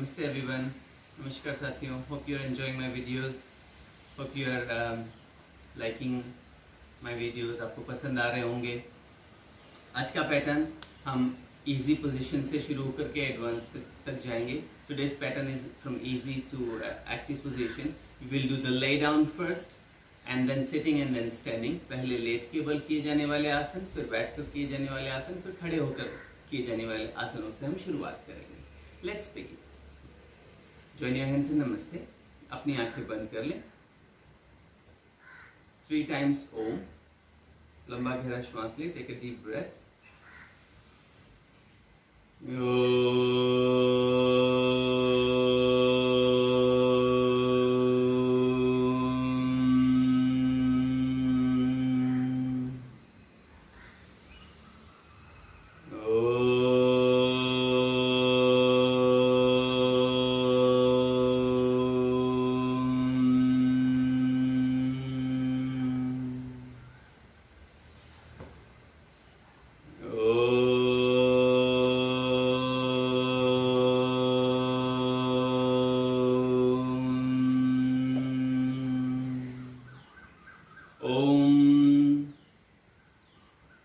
Namaste everyone. Namaskar साथियों. Hope you are enjoying my videos. Hope you are liking my videos. आपको पसंद आ रहे होंगे. आज का पैटर्न हम easy position से शुरू करके advanced तक जाएंगे. Today's pattern is from easy to active position. We will do the lay down first and then sitting and then standing. पहले लेट के बल किए जाने वाले आसन, फिर बैठ कर किए जाने वाले आसन, फिर खड़े होकर किए जाने वाले आसनों से हम शुरुआत करेंगे. Let's begin. Join your hands in namaste. अपनी आंखें बंद कर लें. 3 times ओम. लंबा गहरा श्वास लें. Take a deep breath.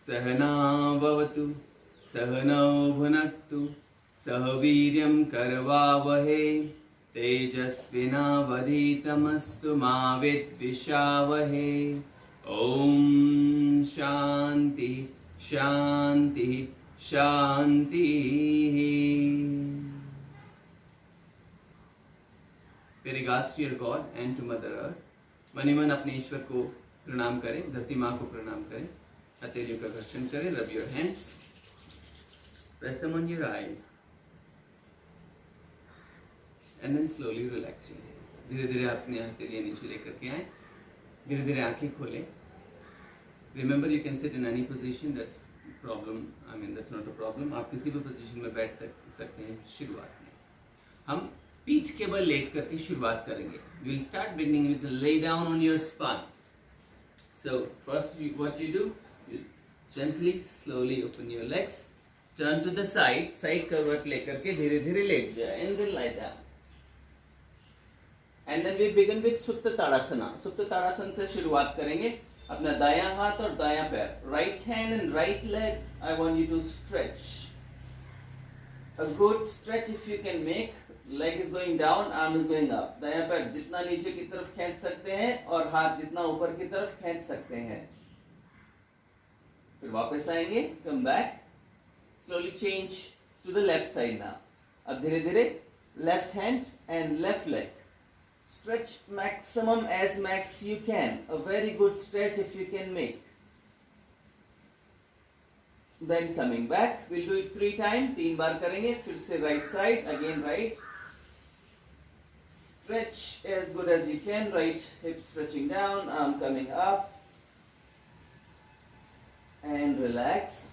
सहनावतु सहनौ भुनक्तु सह वीर्यं करवावहे तेजस्विनावधीतमस्तु मा विद्विषावहे. ओम शांति शांति शांति. Regards to your God and to Mother Earth. Money मन अपने ईश्वर को प्रणाम करें, धरती माँ को प्रणाम करें, हथेलियों का घर्षण करें. Rub your hands, press them on your eyes, and then slowly relax your hands. धीरे धीरे अपने हथेलियाँ नीचे लेकर के आए. धीरे धीरे आंखें खोलें. Remember, you can sit in any position. That's that's not a problem. आप किसी भी पोजीशन में बैठ सकते हैं. शुरुआत में हम पीठ के बल लेट करके शुरुआत करेंगे. We will start beginning with the lay down on your spine. So first, what you do, you gently, slowly open your legs, turn to the side करवट लेकर के धीरे धीरे लेट जाए, and then lie down. And then we begin with सुप्त ताड़ासना. सुप्त ताड़ासन से शुरुआत करेंगे. अपना दायां हाथ और दायां पैर, right hand and right leg, I want you to stretch. A good stretch if you can make. Leg is going down, arm is going up. दायां पैर जितना नीचे की तरफ खींच सकते हैं और हाथ जितना ऊपर की तरफ खींच सकते हैं. फिर वापस आएंगे. Come back. Slowly change to the left side now. अब धीरे धीरे left hand and left leg. Stretch maximum as max you can. A very good stretch if you can make. Then coming back, we'll do it 3 times. 3 बार करेंगे. फिर से right side, again right. Stretch as good as you can. Right hip stretching down, arm coming up, and relax.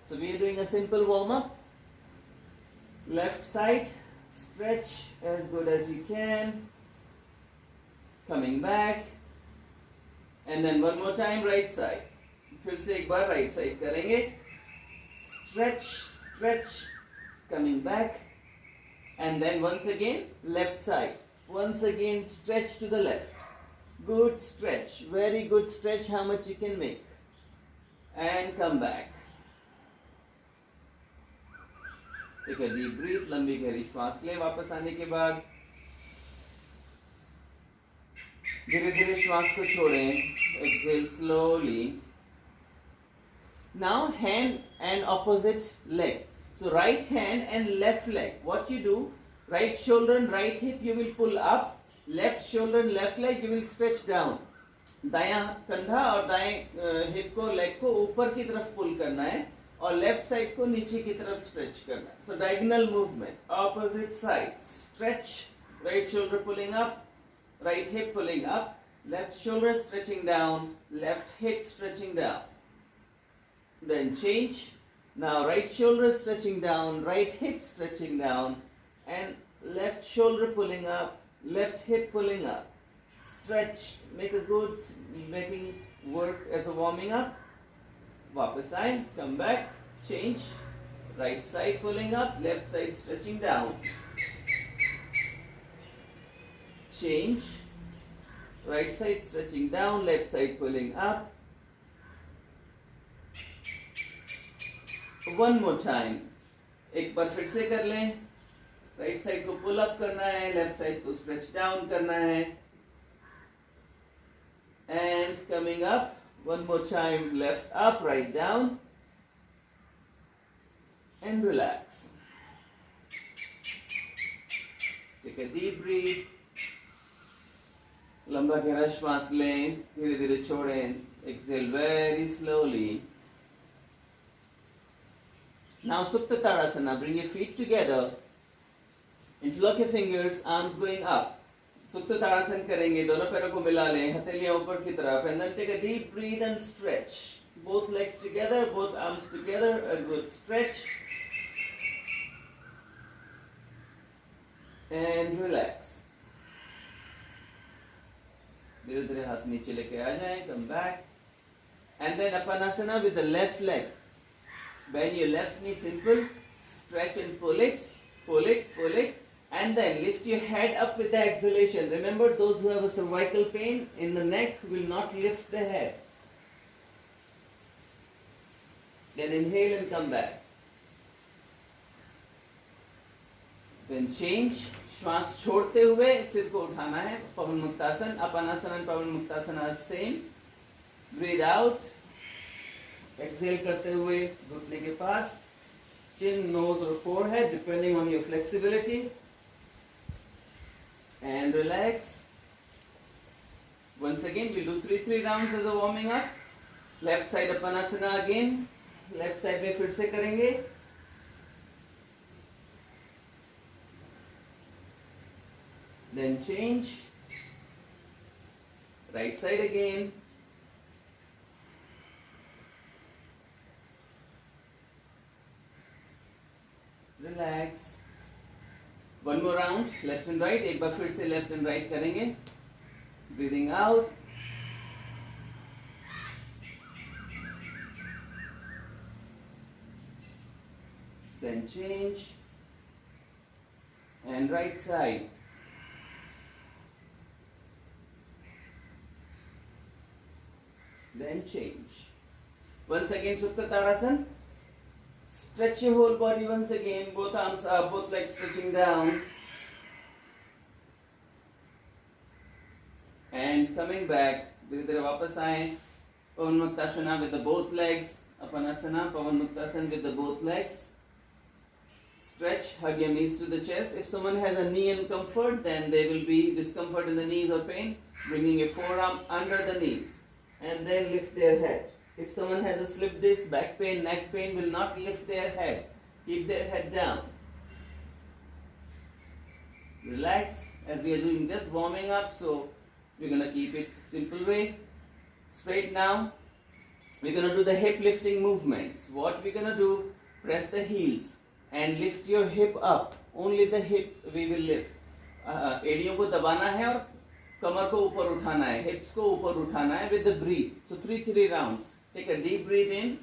So we are doing a simple warm up. Left side, stretch as good as you can. Coming back, and then one more time right side. फिर से एक बार right side करेंगे. Stretch, stretch, coming back, and then once again left side. Once again stretch to the left. Good stretch, very good stretch. How much you can make, and come back. Take a deep breath. लंबी गहरी श्वास लें. वापस आने के बाद धीरे धीरे श्वास को छोड़ें. Exhale slowly. Now hand and opposite leg. So right hand and left leg. What you do? Right shoulder and right hip you will pull up. Left shoulder and left leg you will stretch down. दायां कंधा और दाएं hip को leg को ऊपर की तरफ पुल करना है और लेफ्ट साइड को नीचे की तरफ स्ट्रेच करना है. So diagonal movement. Opposite side. Stretch. Right shoulder pulling up. Right hip pulling up. Left shoulder stretching down. Left hip stretching down. Then change. Now right shoulder stretching down, right hip stretching down, and left shoulder pulling up, left hip pulling up. Stretch, make a good, making work as a warming up. Wapas aaye, come back, change. Right side pulling up, left side stretching down. change. Right side stretching down, left side pulling up. One more time. एक बार फिर से कर लें. Right side को pull up करना है, left side को stretch down करना है. And coming up, one more time, left up, right down. And relax. Take a deep breath. लंबा गहरा श्वास लें, धीरे धीरे छोड़ें. Exhale very slowly. Now Supta Tadasana. Bring your feet together. Interlock your fingers, arms going up. Supta Tadasana करेंगे, दोनों पैरों को मिला लें, हथेलियां ऊपर की तरफ. And then take a deep breath and stretch. Both legs together, both arms together. A good stretch. And relax. धीरे धीरे हाथ नीचे लेके आ जाएं. Come back. And then Apanasana with the left leg. Bend your left knee, simple. Stretch and pull it, pull it, pull it. And then lift your head up with the exhalation. Remember, those who have a cervical pain in the neck will not lift the head. Then inhale and come back. Then change. श्वास छोड़ते हुए सिर को उठाना है. पवन muktasana, अपनासन and Pawan muktasana are same. Breathe out. Exhale करते हुए घुटने के पास. Chin, nose or forehead depending on your flexibility. And relax. Once again, we'll do three rounds as a warming up. Left side Apanasana again. Left side में फिर से करेंगे. Then change. Right side again. Relax. One more round, left and right. एक बार फिर से left and right करेंगे. Breathing out. Then change. And right side. Then change. Once again, Supta Tadasana. Stretch your whole body once again. Both arms up, both legs stretching down. And coming back. धीरे धीरे वापस आए. Pavan Muktasana with the both legs. Apanasana, Pavan Muktasana with the both legs. Stretch, hug your knees to the chest. If someone has a knee uncomfort, then there will be discomfort in the knees or pain. Bringing your forearm under the knees. And then lift their head. If someone has a slip disc, back pain, neck pain, will not lift their head. Keep their head down. Relax as we are doing just warming up, so we're going to keep it simple way. Straight now. We're going to do the hip lifting movements. What we're going to do, press the heels and lift your hip up. Only the hip we will lift. एड़ियों को दबाना है और कमर को ऊपर उठाना है, hips को ऊपर उठाना है with the breathe. So three rounds. Take a deep breath in.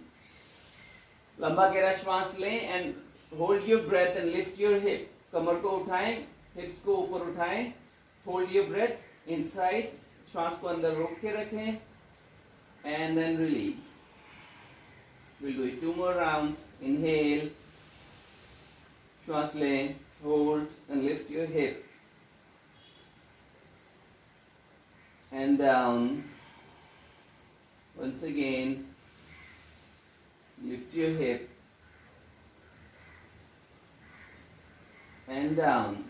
लंबा गहरा श्वास लें and hold your breath and lift your hip. कमर को उठाएं, hips को ऊपर उठाएं. Hold your breath inside. श्वास को अंदर रोक के रखें. And then release. We'll do it 2 more rounds. Inhale. श्वास लें, hold and lift your hip. And down. Once again, lift your hip. And down.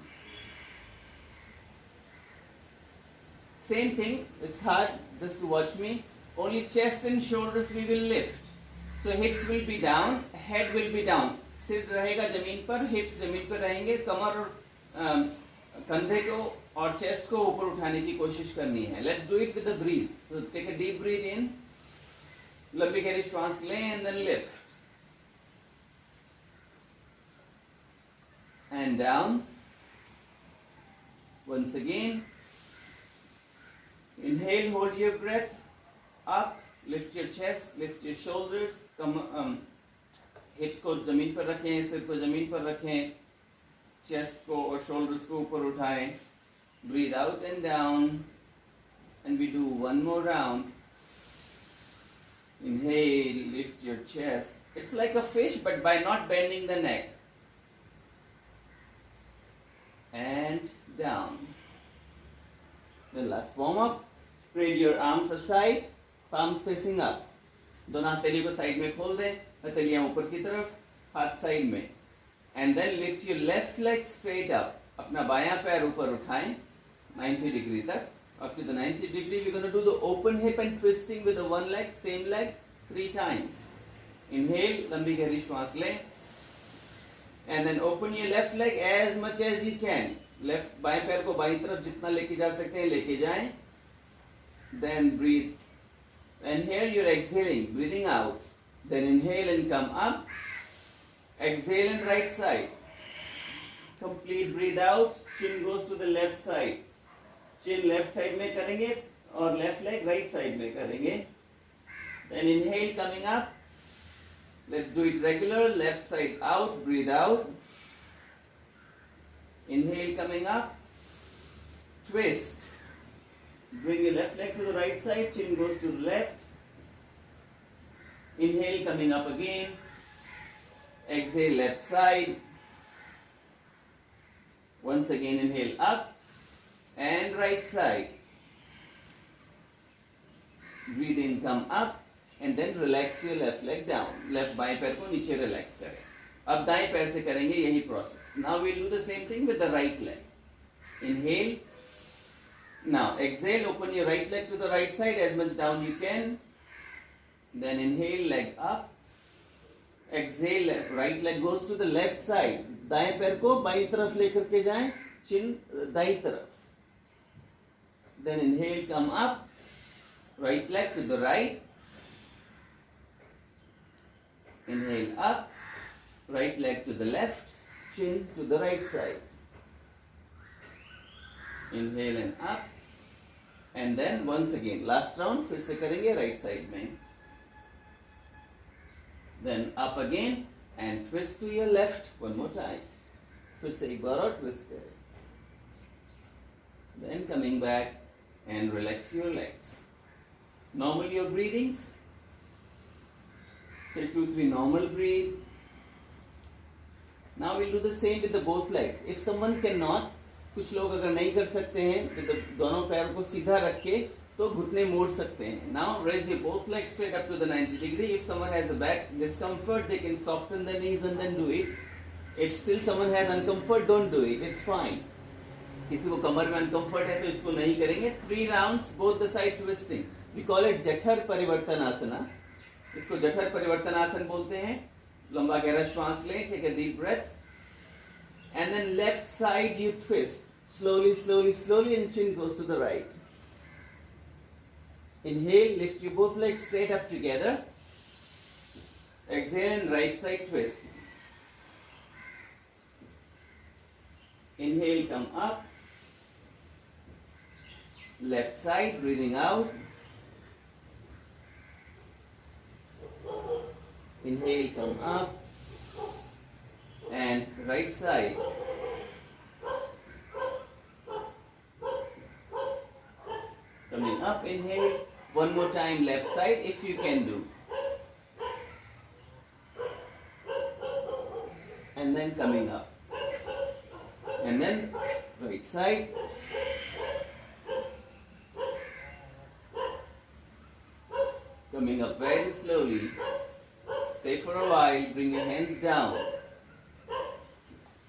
Same thing, it's hard just to watch me. Only chest and shoulders we will lift. So hips will be down, head will be down. सिर रहेगा जमीन पर, hips जमीन पर रहेंगे, कमर और कंधे को और चेस्ट को ऊपर उठाने की कोशिश करनी है. Let's do it with the breathe. So take a deep breath in. लंबी गहरी श्वास लें and then lift. And down. Once again. Inhale, hold your breath. Up, lift your chest, lift your shoulders. हिप्स को जमीन पर रखें, सिर को जमीन पर रखें, चेस्ट को और शोल्डर्स को ऊपर उठाएं. Breathe out and down. And we do one more round. Inhale, lift your chest. It's like a fish, but by not bending the neck. And down. Then last warm up. Spread your arms aside, palms facing up. दोनों हथेलियों को side में खोल दें, हथेलियां ऊपर की तरफ, हाथ साइड में. And then lift your left leg straight up. अपना बायां पैर ऊपर उठाएं 90 degree तक. Up to the 90 degree, we're going to do the open hip and twisting with the one leg, same leg, 3 times. Inhale, लंबी गहरी श्वास लें. And then open your left leg as much as you can. Left बाएं पैर को बाईं तरफ जितना लेके जा सकते हैं लेके जाएं. Then breathe. And here you're exhaling, breathing out. Then inhale and come up. Exhale and right side. Complete breathe out. Chin goes to the left side. Chin left side में करेंगे और left leg right side में करेंगे. Then inhale coming up. Let's do it regular. Left side out. Breathe out. Inhale coming up. Twist. Bring your left leg to the right side. Chin goes to the left. Inhale coming up again. Exhale left side. Once again inhale up. And right side. Breathe in, come up. And then relax your left leg down. Left बाएं पैर को नीचे relax करें. अब दाएं पैर से करेंगे यही process. Now we'll do the same thing with the right leg. Inhale. Now exhale, open your right leg to the right side as much down you can. Then inhale, leg up. Exhale, right leg goes to the left side. दाएं पैर को बाईं तरफ लेकर के जाएं, chin दाईं तरफ. Then inhale, come up. Right leg to the right. Inhale up. Right leg to the left. Chin to the right side. Inhale and up. And then once again, last round फिर से करेंगे right side में. Then up again and twist to your left one more time. फिर से एक बार और twist करें. Then coming back and relax your legs. Normal your breathings. Take 2-3 normal breathe. Now we'll do the same with the both legs. If someone cannot, कुछ लोग अगर नहीं कर सकते हैं तो दोनों पैरों को सीधा रख के तो घुटने मोड़ सकते हैं. Now raise your both legs straight up to the 90 degree. If someone has a back discomfort, they can soften the knees and then do it. If still someone has uncomfort, don't do it. It's fine. किसी को कमर में uncomfort है तो इसको नहीं करेंगे. 3 rounds both the side twisting. We call it जठर परिवर्तनासना. इसको जठर परिवर्तनासन बोलते हैं. लंबा गहरा श्वास लें. Take a deep breath. And then left side you twist. Slowly, slowly, slowly, and chin goes to the right. Inhale, lift your both legs straight up together. Exhale and right side twist. Inhale, come up. Left side, breathing out. Inhale, come up. And right side. Coming up, inhale. One more time, left side, if you can do. And then coming up. And then right side. Coming up very slowly. Stay for a while, bring your hands down.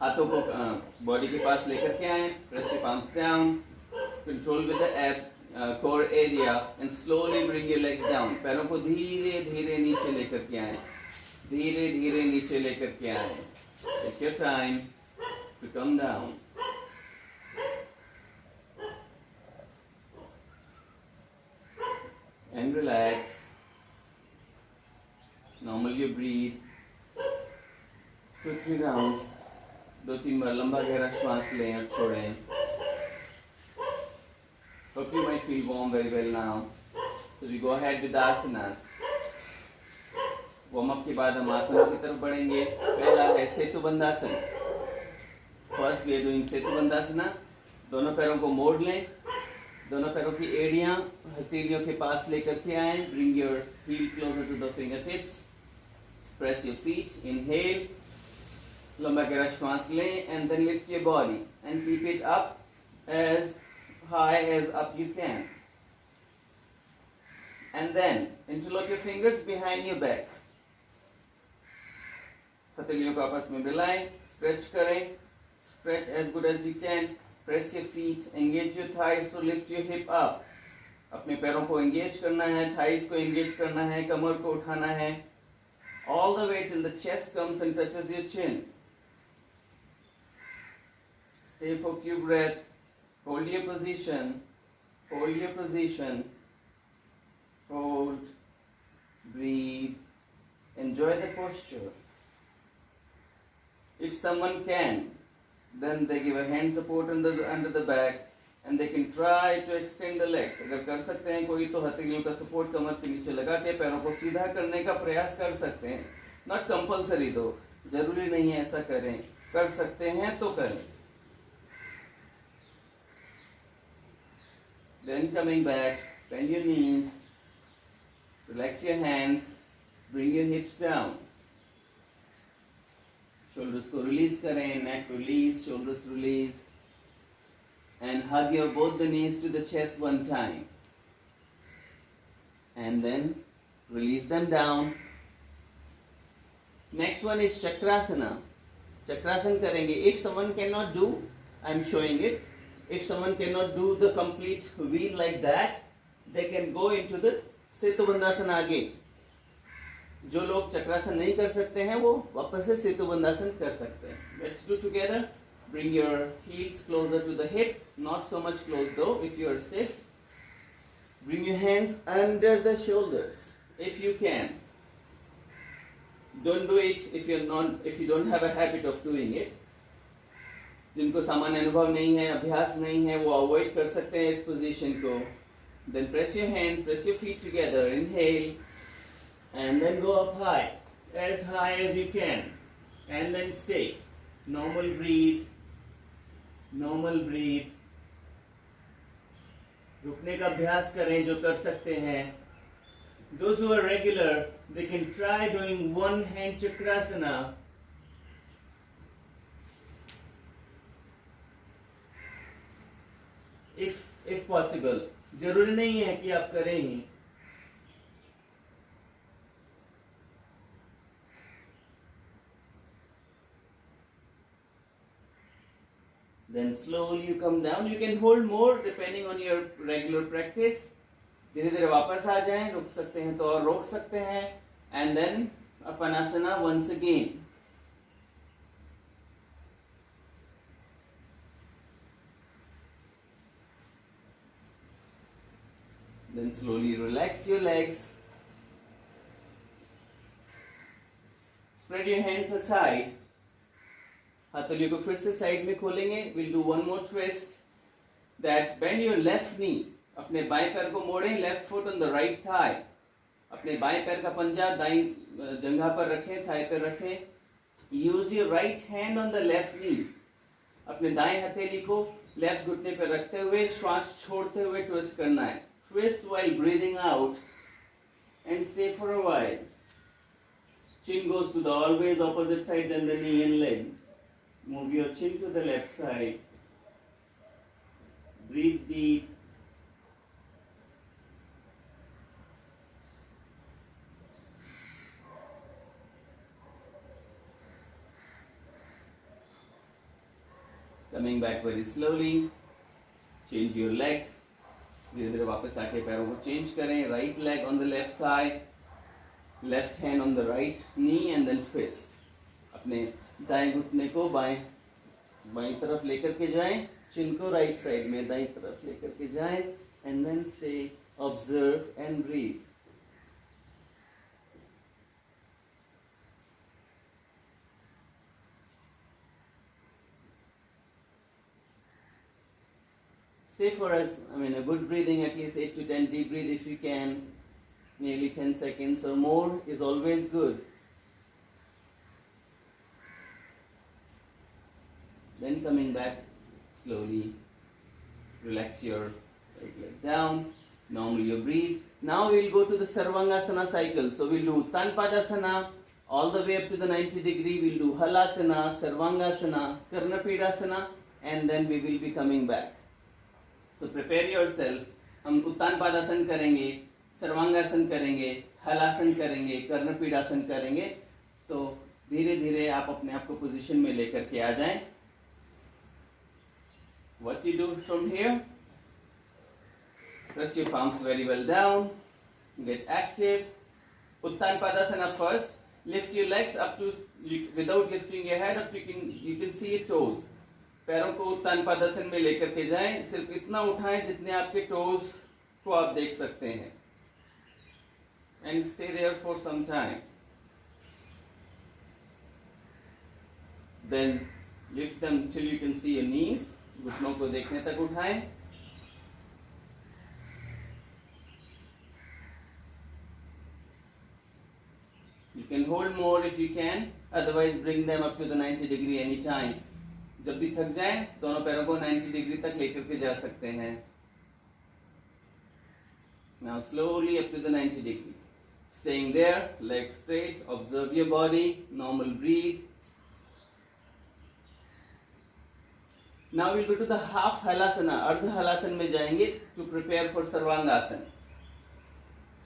हाथों को body के पास लेकर के आए. Press your palms down. Control with the core area and slowly bring your legs down. पैरों को धीरे धीरे नीचे लेकर के आए. धीरे धीरे नीचे लेकर के आए. Take your time to come down. And relax. Normal you breathe. 2-3 rounds. 2-3 बार लंबा गहरा श्वास लें और छोड़ें. Hope you might feel warm very well now. So we go ahead with the asanas. Warm up के बाद हम आसनों की तरफ बढ़ेंगे. पहला है सेतु bandhasana. First we are doing सेतु बंधासना. दोनों पैरों को मोड़ लें, दोनों पैरों की एड़ियां हथेलियों के पास लेकर के आए. Bring your heel closer to the fingertips. Press your feet. Inhale. लंबा गहरा श्वास लें and then lift your body and keep it up as high as up you can. And then interlock your fingers behind your back. हथेलियों को आपस में मिलाएं, stretch करें, stretch as good as you can. Press your feet, engage your thighs to lift your hip up. अपने पैरों को engage करना है, thighs को engage करना है, कमर को उठाना है. All the way till the chest comes and touches your chin. Stay for a few breaths. Hold your position. Hold your position. Hold. Breathe. Enjoy the posture. If someone can, then they give a hand support under the back and they can try to extend the legs. अगर कर सकते हैं कोई तो हथेलियों का support कमर के नीचे लगा के पैरों को सीधा करने का प्रयास कर सकते हैं. Not compulsory though. जरूरी नहीं है ऐसा करें. कर सकते हैं तो करें. Then coming back, bend your knees, relax your hands, bring your hips down. Shoulders को release करें, neck release, shoulders release, and hug your both the knees to the chest one time. And then release them down. Next one is Chakrasana. Chakrasana करेंगे. If someone cannot do, I'm showing it. If someone cannot do the complete wheel like that, they can go into the Setubandhasana again. जो लोग चक्रासन नहीं कर सकते हैं वो वापस से सेतुबंधासन कर सकते हैं. Let's do together. Bring your heels closer to the hip, not so much close though if you are stiff. Bring your hands under the shoulders if you can. Don't do it if you don't have a habit of doing it. जिनको सामान्य अनुभव नहीं है, अभ्यास नहीं है, वो avoid कर सकते हैं इस पोजीशन को. Then press your hands, press your feet together. Inhale. And then go up high as you can, and then stay. Normal breathe. Normal breathe. रुकने का अभ्यास करें जो कर सकते हैं. Those who are regular, they can try doing one hand chakrasana. If possible. जरूरी नहीं है कि आप करें ही. Then slowly you come down. You can hold more depending on your regular practice. धीरे धीरे वापस आ जाएं. रुक सकते हैं तो और रोक सकते हैं. And then Apanasana once again. Then slowly relax your legs. Spread your hands aside. हथेलियों को फिर से साइड में खोलेंगे. We'll do one more twist. That bend your left knee. अपने बाएं पैर को मोड़ें. Left foot on the right thigh. अपने बाएं पैर का पंजा दाईं जंघा पर रखें, थाई पर रखें. Use your right hand on the left knee. अपने दाएं हथेली को लेफ्ट घुटने पर रखते हुए श्वास छोड़ते हुए ट्विस्ट करना है. Twist while breathing out and stay for a while. Chin goes to the always opposite side than the knee and leg. Move your chin to the left side. Breathe deep. Coming back very slowly. Change your leg. धीरे धीरे वापस आके पैरों को change करें. Right leg on the left thigh, left hand on the right knee and then twist. अपने दाएं घुटने को बाएं तरफ लेकर के जाएं. चिन को राइट साइड में दाएं तरफ लेकर के जाएं. And then stay, observe and breathe. Stay for a good breathing, at least 8 to 10 deep breath if you can. Nearly 10 seconds or more is always good. Then coming back slowly. Relax your right leg down. Normally you breathe. Now we'll go to the Sarvangasana cycle. So we'll do Uttan Padasana all the way up to the 90 degree. We'll do Halasana, Sarvangasana, Karnapidasana, and then we will be coming back. So prepare yourself. हम उत्तान पादासन करेंगे, सर्वांगासन करेंगे, हलासन करेंगे, कर्णपीडासन करेंगे. तो धीरे धीरे आप अपने आप को पोजीशन में लेकर के आ जाएं. What you do from here? Press your palms very well down. Get active. Uttan Padasana first. Lift your legs up to, without lifting your head up, you can see your toes. पैरों को उत्तान पादासन में लेकर के जाएं. सिर्फ इतना उठाएं जितने आपके टोज को आप देख सकते हैं. And stay there for some time. Then lift them till you can see your knees. घुटनों को देखने तक उठाएं. You can hold more if you can. Otherwise, bring them up to the 90 degree anytime. जब भी थक जाएं, दोनों पैरों को 90 डिग्री तक लेकर के जा सकते हैं. Now slowly up to the 90 degree. Staying there, legs straight. Observe your body. Normal breathe. Now we'll go to the half halasana. Ardha halasan में जाएंगे to prepare for sarvangasana.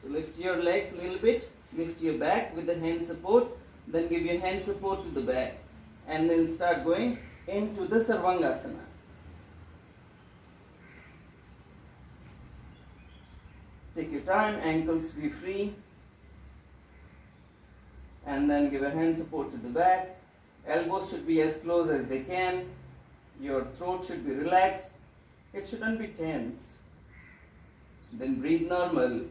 So lift your legs a little bit. Lift your back with the hand support. Then give your hand support to the back. And then start going into the sarvangasana. Take your time. Ankles be free. And then give a hand support to the back. Elbows should be as close as they can. Your throat should be relaxed. It shouldn't be tensed. Then breathe normal.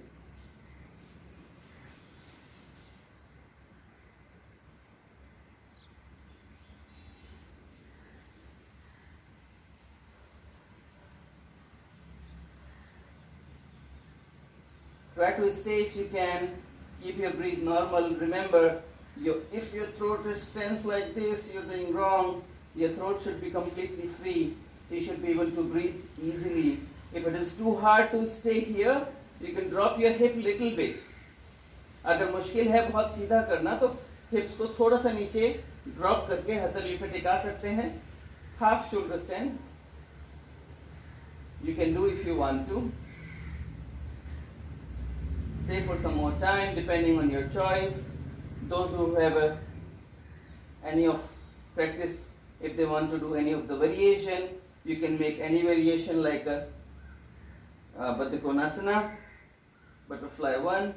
Try to stay if you can. Keep your breath normal. Remember, if your throat is tense like this, you're doing wrong. Your throat should be completely free. You should be able to breathe easily. If it is too hard to stay here, you can drop your hip little bit. अगर मुश्किल है बहुत सीधा करना तो hips को थोड़ा सा नीचे drop करके हथेली पे टिका सकते हैं. Half shoulder stand. You can do if you want to. Stay for some more time depending on your choice. Those who have any of practice, if they want to do any of the variation, you can make any variation like a Baddha Konasana, butterfly one.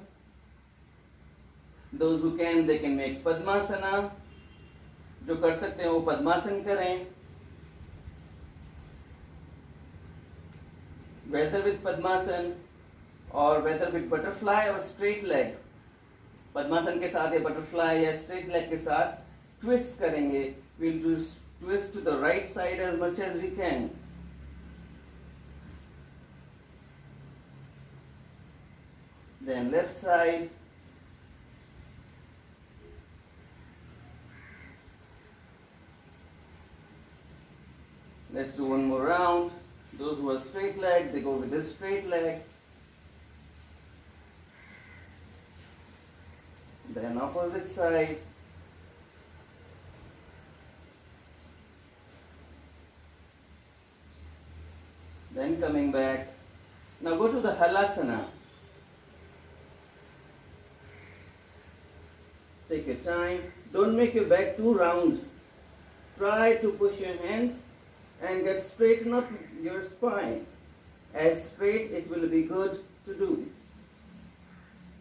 Those who can, they can make Padmasana. जो कर सकते हैं वो पद्मासन करें. Whether with Padmasan or whether with butterfly or straight leg. पद्मासन के साथ या butterfly या straight leg के साथ twist करेंगे. We'll do twist to the right side as much as we can. Then left side. Let's do one more round. Those who are straight leg, they go with this straight leg. Then opposite side. Then coming back. Now go to the halasana. Take your time. Don't make your back too round. Try to push your hands and get straighten up your spine. As straight it will be good to do.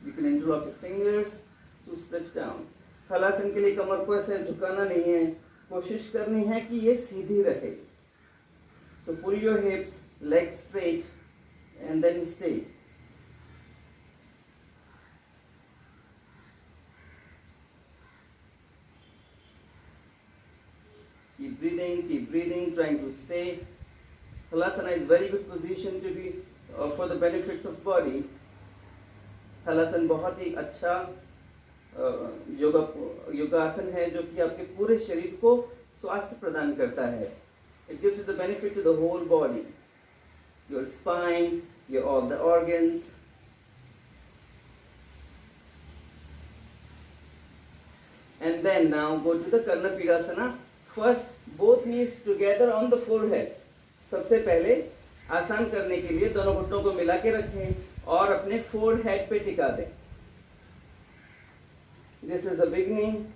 You can interlock your fingers to stretch down. Halasana के लिए कमर को ऐसे झुकाना नहीं है. कोशिश करनी है कि ये सीधी रहे. So pull your hips, legs straight, and then stay. Keep breathing, trying to stay. Halasana is very good position to be for the benefits of body. Halasana बहुत ही अच्छा योगासन है जो कि आपके पूरे शरीर को स्वास्थ्य प्रदान करता है. It gives you the benefit to the whole body. your spine, your all the organs. And then now go to the Karna Pidasana. First, both knees together on the forehead. सबसे पहले आसान करने के लिए दोनों घुटनों को मिला के रखें और अपने फोरहेड पे टिका दें. This is the beginning.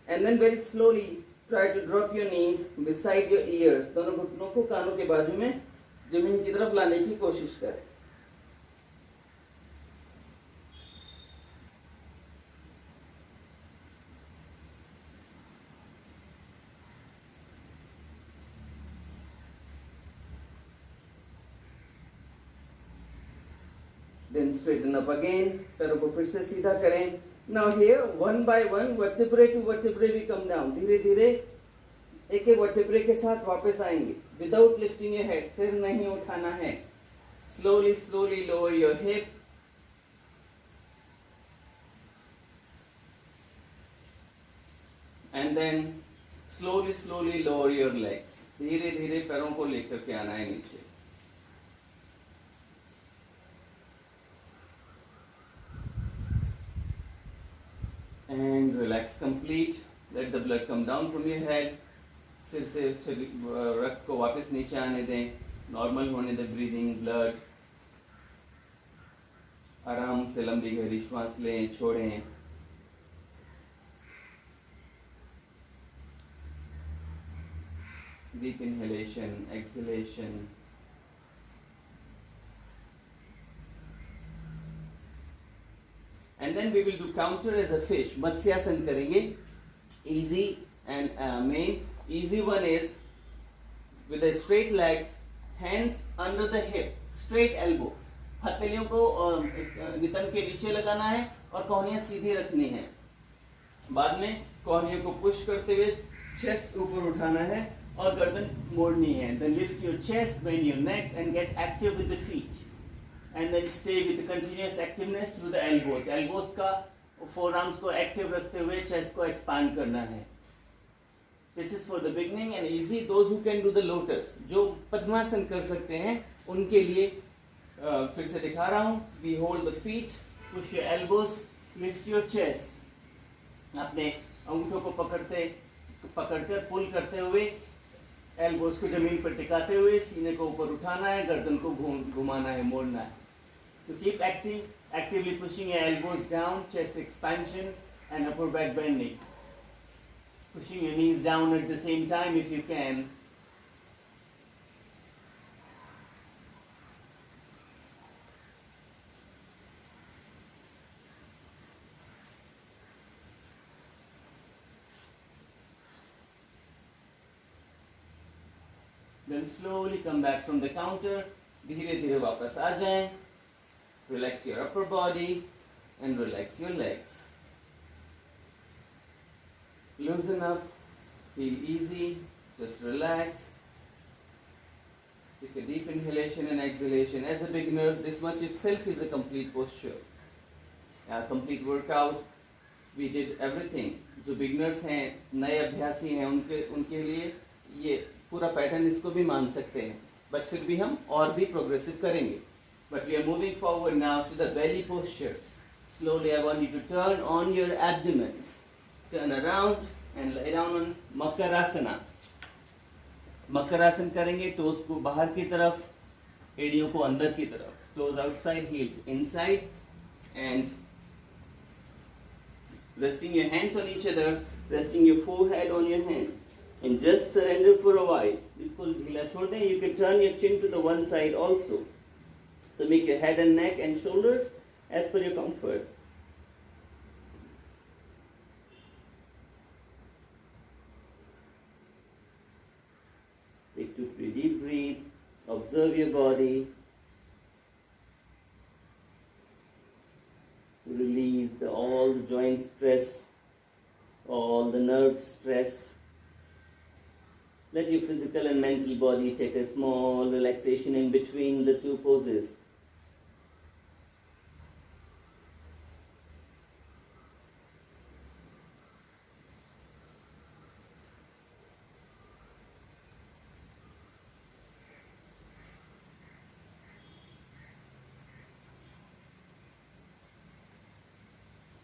And then very slowly try to drop your knees beside your ears. दोनों घुटनों को कानों के बाजू में जमीन की तरफ लाने की कोशिश करें. Then straighten up again. पैरों को फिर से सीधा करें. Now here one by one vertebrae to vertebrae we come down. धीरे धीरे एक एक vertebrae के साथ वापस आएंगे. Without lifting your head. सिर नहीं उठाना है. Slowly slowly lower your hip. And then slowly slowly lower your legs. धीरे धीरे पैरों को लेकर के आना है नीचे. And relax complete. Let the blood come down from your head. सिर से रक्त को वापस नीचे आने दें. नॉर्मल होने दें ब्रीदिंग, ब्लड. आराम से लंबी गहरी श्वास लें, छोड़ें. Deep inhalation, exhalation. And then we will do counter as a fish. Matsyasan करेंगे. Easy and main. Easy one is with the straight legs, hands under the hip, straight elbow. हथेलियों को नितंब के नीचे लगाना है और कोहनियां सीधी रखनी है. बाद में कोहनियों को पुश करते हुए चेस्ट ऊपर उठाना है और गर्दन मोड़नी है. Then lift your chest, bend your neck and get active with the feet. And then stay with the continuous activeness through the elbows. Elbows का forearms को active रखते हुए chest को expand करना है. This is for the beginning and easy. Those who can do the lotus, जो पद्मासन कर सकते हैं, उनके लिए फिर से दिखा रहा हूँ. We hold the feet, push your elbows, lift your chest. अपने अंगूठों को पकड़कर पुल करते हुए elbows को जमीन पर टिकाते हुए सीने को ऊपर उठाना है, गर्दन को घुमाना है, मोड़ना है. So keep actively pushing your elbows down, chest expansion and upper back bending. Pushing your knees down at the same time if you can. Then slowly come back from the counter. धीरे धीरे वापस आ जाएं. Relax your upper body and relax your legs. Loosen up. Feel easy. Just relax. Take a deep inhalation and exhalation. As a beginner, this much itself is a complete posture. A complete workout. We did everything. जो beginners हैं, नए अभ्यासी हैं, उनके लिए ये पूरा pattern इसको भी मान सकते हैं. बट फिर भी हम और भी प्रोग्रेसिव करेंगे. But we are moving forward now to the belly postures. Slowly I want you to turn on your abdomen. Turn around and lay down on Makarasana. Makarasana करेंगे. टोज को बाहर की तरफ, एड़ियों को अंदर की तरफ. Toes outside, heels inside. And resting your hands on each other. Resting your forehead on your hands. And just surrender for a while. बिल्कुल ढीला छोड़ दें. You can turn your chin to the one side also. So make your head and neck and shoulders as per your comfort. Take 2-3 deep breath. Observe your body. Release all the joint stress, all the nerve stress. Let your physical and mental body take a small relaxation in between the two poses.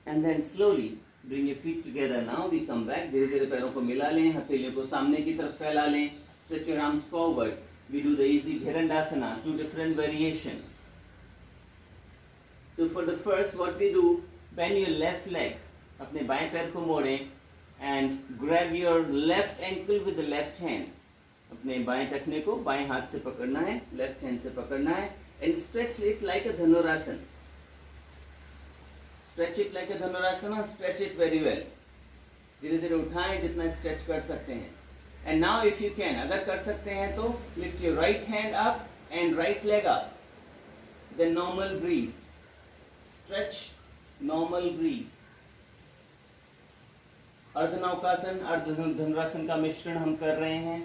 and then slowly bring your feet together. Now we come back. धीरे धीरे पैरों को मिला लें, हथेलियों को सामने की तरफ फैला लें. Stretch your arms forward. We do the easy Bhirandasana, 2 different variations. So for the first, what we do, bend your left leg. अपने बाएं पैर को मोड़ें and grab your left ankle with the left hand. अपने बाएं टखने को बाएं हाथ से पकड़ना है, left hand से पकड़ना है and stretch it like a Dhanurasana. Stretch it like a Dhanurasana, stretch it very well. धीरे धीरे उठाएं जितना stretch कर सकते हैं. And now if you can, अगर कर सकते हैं तो lift your right hand up and right leg up. Then normal breathe. Stretch, normal breathe. अर्धनौकासन, अर्ध धनुरासन का मिश्रण हम कर रहे हैं.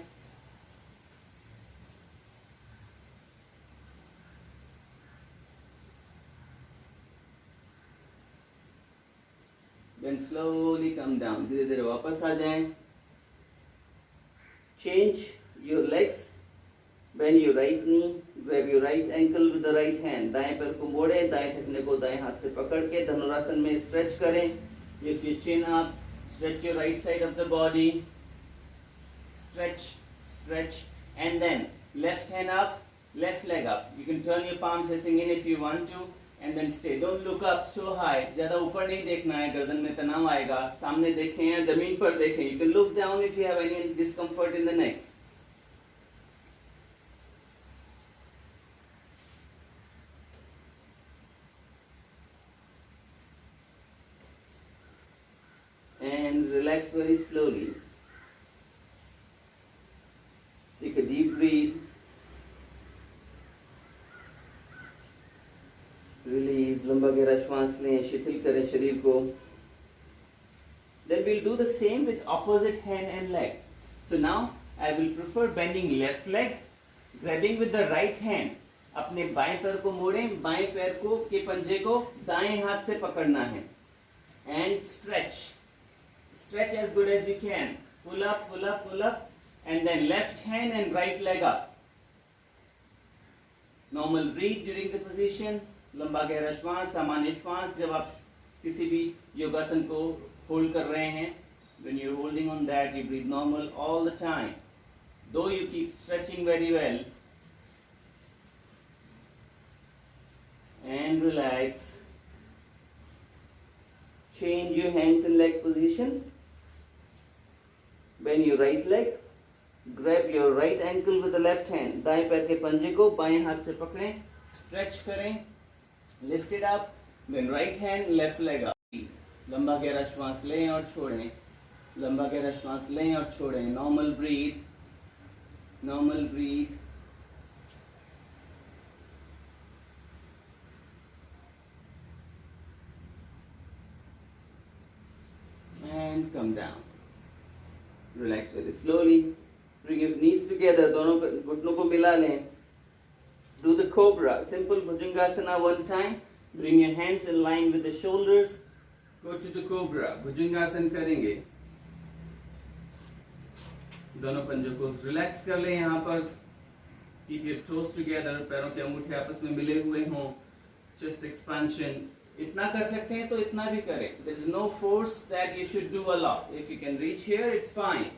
Then slowly come down. धीरे धीरे वापस आ जाएं. Change your legs. Bend your right knee. Grab your right ankle with the right hand. दाएं पैर को मोड़ें, दाएं टखने को दाएं हाथ से पकड़ के धनुरासन में stretch करें. Lift your chin up. Stretch your right side of the body. Stretch, stretch, and then left hand up, left leg up. You can turn your palm facing in if you want to, and then stay. Don't look up so high. ज़्यादा ऊपर नहीं देखना है, गर्दन में तनाव आएगा. सामने देखें या जमीन पर देखें. You can look down if you have any discomfort in the neck. And relax very slowly. Take a deep breath. Release. लंबा गहरा श्वास लें, शिथिल करें शरीर को. Then we'll do the same with opposite hand and leg. So now I will prefer bending left leg, grabbing with the right hand. अपने बाएं पैर को मोड़ें, बाएं पैर को के पंजे को दाएं हाथ से पकड़ना है. And stretch. Stretch as good as you can. Pull up, pull up, pull up, and then left hand and right leg up. Normal breathe during the position. लंबा गहरा श्वास, सामान्य श्वास जब आप किसी भी योगासन को होल्ड कर रहे हैं. When you're holding on that, you breathe normal all the time. Though you keep stretching very well. And relax. Change your hands and leg position. Bend your right leg. Grab your right ankle with the left hand. दाएं पैर के पंजे को बाएं हाथ से पकड़ें. Stretch करें. Lift it up. Then right hand, left leg up. लंबा गहरा श्वास लें और छोड़ें. लंबा गहरा श्वास लें और छोड़ें. Normal breathe. Normal breathe. And come down. Relax very slowly. Bring your knees together. दोनों घुटनों को मिला लें. Do the cobra. Simple Bhujangasana one time. Bring your hands in line with the shoulders. Go to the cobra. Bhujangasana करेंगे. दोनों पंजों को relax कर लें यहाँ पर. Keep your toes together. पैरों के अंगूठे आपस में मिले हुए हों. Chest expansion. इतना कर सकते हैं तो इतना भी करें. There is no force that you should do a lot. If you can reach here, it's fine.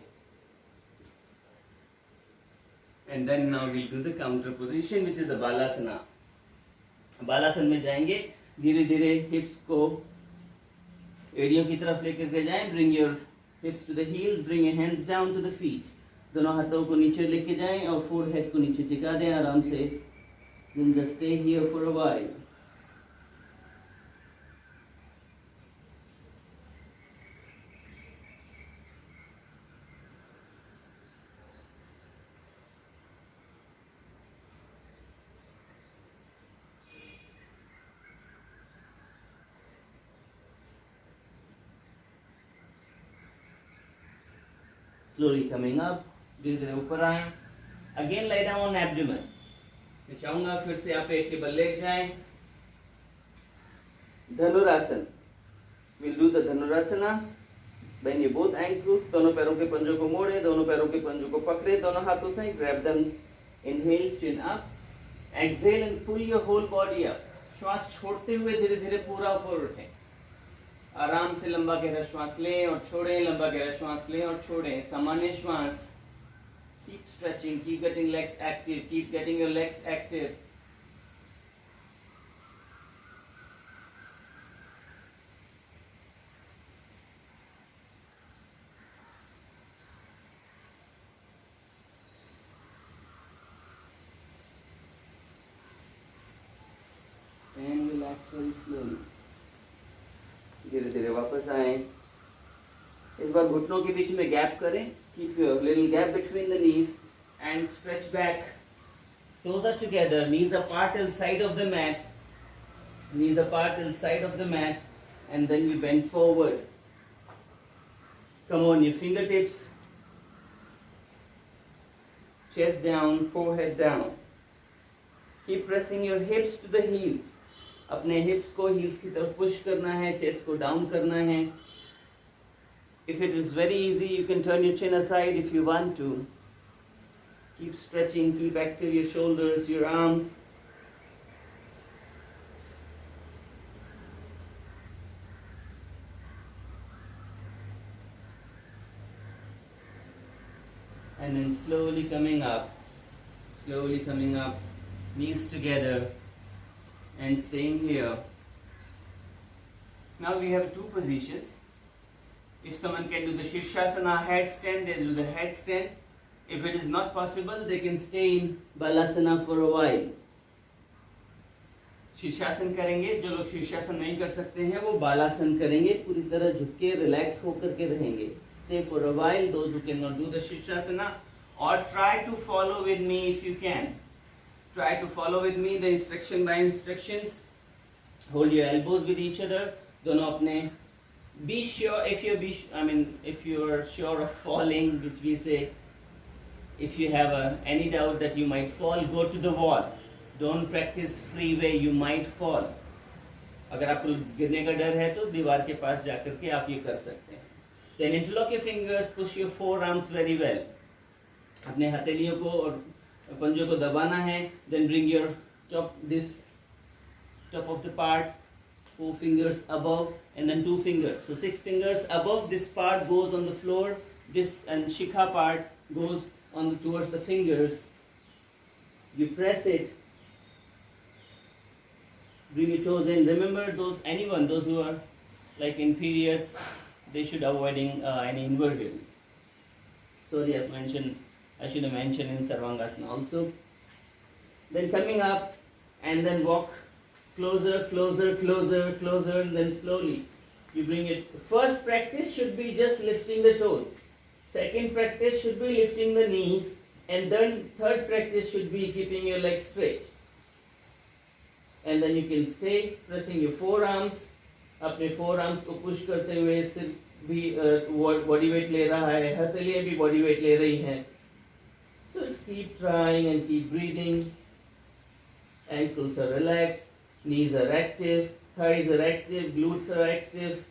And then now we'll do the counter position, which is the Balasana. बालासन में जाएंगे. धीरे धीरे hips को एड़ियों की तरफ लेकर के जाएं. Bring your hips to the heels. Bring your hands down to the feet. दोनों हाथों को नीचे लेके जाएं और forehead को नीचे टिका दें आराम से. Then just stay here for a while. Slowly coming up. धीरे धीरे ऊपर आए. Again lie down on abdomen. मैं चाहूंगा फिर से आप एक टेबल लेट जाएं. धनुरासन. We'll do the Dhanurasana. Bend your both ankles. दोनों पैरों के पंजों को मोड़े. दोनों पैरों के पंजों को पकड़े. दोनों हाथों से grab them. Inhale, chin up. Exhale and pull your whole body up. श्वास छोड़ते हुए धीरे धीरे पूरा ऊपर उठें. आराम से लंबा गहरा श्वास लें और छोड़ें, लंबा गहरा श्वास लें और छोड़ें, सामान्य श्वास. Keep stretching, keep getting legs active, keep getting your legs active. And relax very slowly. धीरे धीरे वापस आए. इस बार घुटनों के बीच में गैप करें. Keep your little gap between the knees and stretch back. Toes are together, knees apart till side of the mat. Knees apart till side of the mat, and then you bend forward. Come on, your fingertips. Chest down, forehead down. Keep pressing your hips to the heels. अपने hips को heels की तरफ push करना है, chest को down करना है. If it is very easy, you can turn your chin aside if you want to. Keep stretching, keep active your shoulders, your arms. And then slowly coming up, knees together and staying here. Now we have two positions. If someone can do the Shirshasana headstand, they do the headstand. If it is not possible, they can stay in Balasana for a while. शीर्षासन करेंगे. जो लोग शीर्षासन नहीं कर सकते हैं वो बालासन करेंगे. पूरी तरह झुक के रिलैक्स होकर के रहेंगे. Stay for a while. Those who cannot do the Shirshasana, or try to follow with me if you can. Try to follow with me the instruction by instructions. Hold your elbows with each other. दोनों अपने. Be sure if you are sure of falling, which we say, if you have any doubt that you might fall, go to the wall. Don't practice freeway, you might fall. अगर आपको गिरने का डर है तो दीवार के पास जाकर के आप ये कर सकते हैं. Then interlock your fingers, push your forearms very well. अपने हथेलियों को और पंजों को दबाना है. Then bring your top of the part, 4 fingers above, and then 2 fingers. So 6 fingers above this part goes on the floor. This and Shikha part goes towards the fingers. You press it. Bring your toes in. Remember those who are like in periods, they should avoiding any inversions. Sorry, I should have mentioned in Sarvangasana also. Then coming up and then walk closer, and then slowly you bring it. First practice should be just lifting the toes. Second practice should be lifting the knees, and then third practice should be keeping your legs straight. And then you can stay pressing your forearms. अपने forearms को push करते हुए सिर्फ भी body weight ले रहा है, हथेलियाँ भी body weight ले रही हैं. So just keep trying and keep breathing. Ankles are relaxed. Knees are active, thighs are active, glutes are active.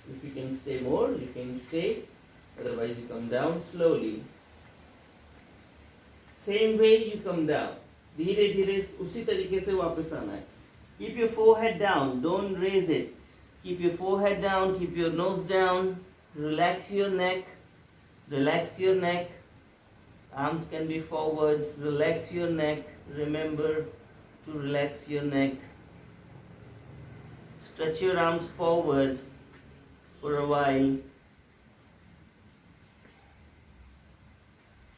If you can stay more, you can stay. Otherwise you come down slowly. Same way you come down. धीरे धीरे उसी तरीके से वापस आना है. Keep your forehead down. Don't raise it. Keep your forehead down. Keep your nose down. Relax your neck. Relax your neck. Arms can be forward. Relax your neck. Remember to relax your neck. Stretch your arms forward for a while.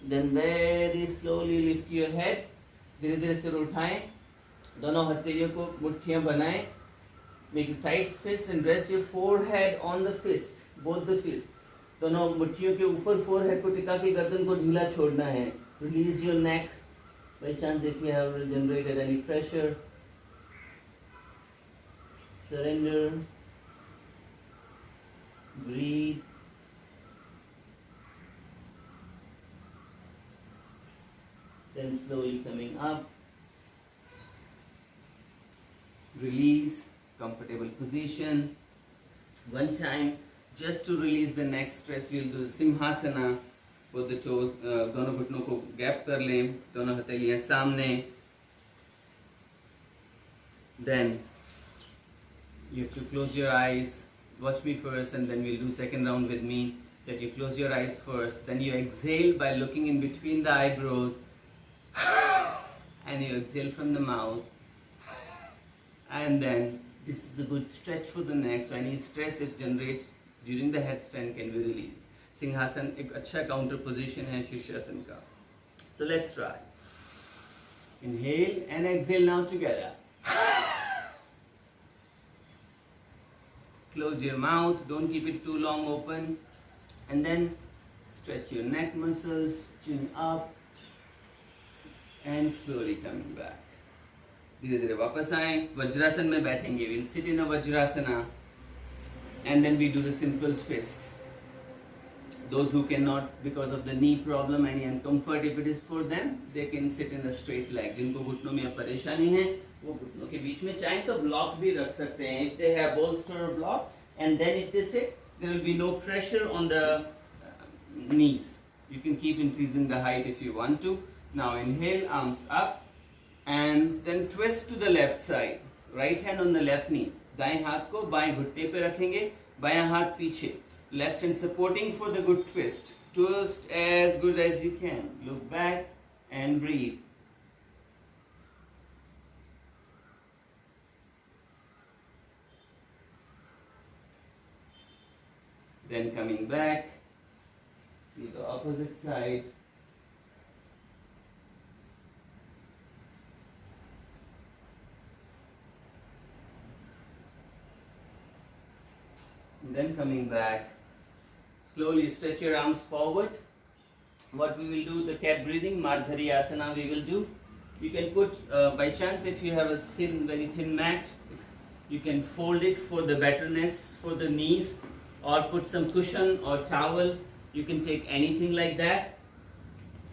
Then very slowly lift your head. धीरे धीरे सिर उठाएं. दोनों हथेलियों को मुट्ठियां बनाएं. Make a tight fist and rest your forehead on the fist. Both the fist. दोनों मुट्ठियों के ऊपर forehead को टिका के गर्दन को ढीला छोड़ना है. Release your neck. By chance if you have generated any pressure. Surrender. Breathe. then slowly coming up, release, comfortable position. One time, just to release the neck stress, we'll do Simhasana. Both the toes, दोनों घुटनों को gap कर लें, दोनों हथेलियां सामने. Then you have to close your eyes. Watch me first, and then we'll do second round with me. That you close your eyes first, then you exhale by looking in between the eyebrows, and you exhale from the mouth. And then this is a good stretch for the neck. So any stress it generates during the headstand can be released. Singhasana एक अच्छा counter position है शीर्षासन का. So let's try. Inhale and exhale now together. Close your mouth, don't keep it too long open, and then stretch your neck muscles, chin up, and slowly coming back. धीरे धीरे वापस आएं. वज्रासन में बैठेंगे. We'll sit in a Vajrasana, and then we do the simple twist. Those who cannot, because of the knee problem, any uncomfort, if it is for them, they can sit in a straight leg. जिनको घुटनों में परेशानी है, वो घुटनों के बीच में चाहें तो ब्लॉक भी रख सकते हैं. If they have bolster or block, and then if they sit, there will be no pressure on the knees. You can keep increasing the height if you want to. Now inhale, arms up, and then twist to the left side. Right hand on the left knee. दाएं हाथ को बाएं घुटने पे रखेंगे, बायां हाथ पीछे. Left hand supporting for the good twist. Twist as good as you can. Look back and breathe. Then coming back to the opposite side. And then coming back. Slowly stretch your arms forward. What we will do, the cat breathing, Marjari Asana we will do. You can put, by chance if you have a very thin mat, you can fold it for the betterness, for the knees, or put some cushion or towel. You can take anything like that.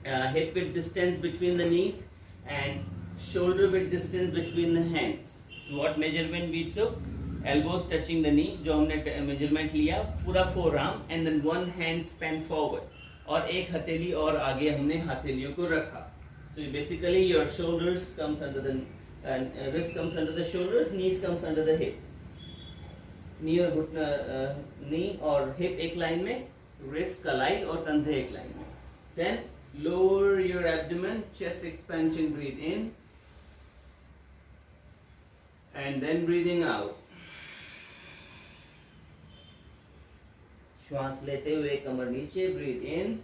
Hip width distance between the knees and shoulder width distance between the hands. So what measurement we took? Elbows touching the knee, जो हमने measurement लिया, पूरा forearm, and then one hand span forward. और एक हथेली और आगे हमने हथेलियों को रखा. So basically your shoulders comes under the wrist comes under the shoulders, knees comes under the hip. Knee और घुटना knee और hip एक line में, wrist कलाई और कंधे एक line में. Then lower your abdomen, chest expansion, breathe in, and then breathing out. श्वास लेते हुए कमर नीचे, breathe in.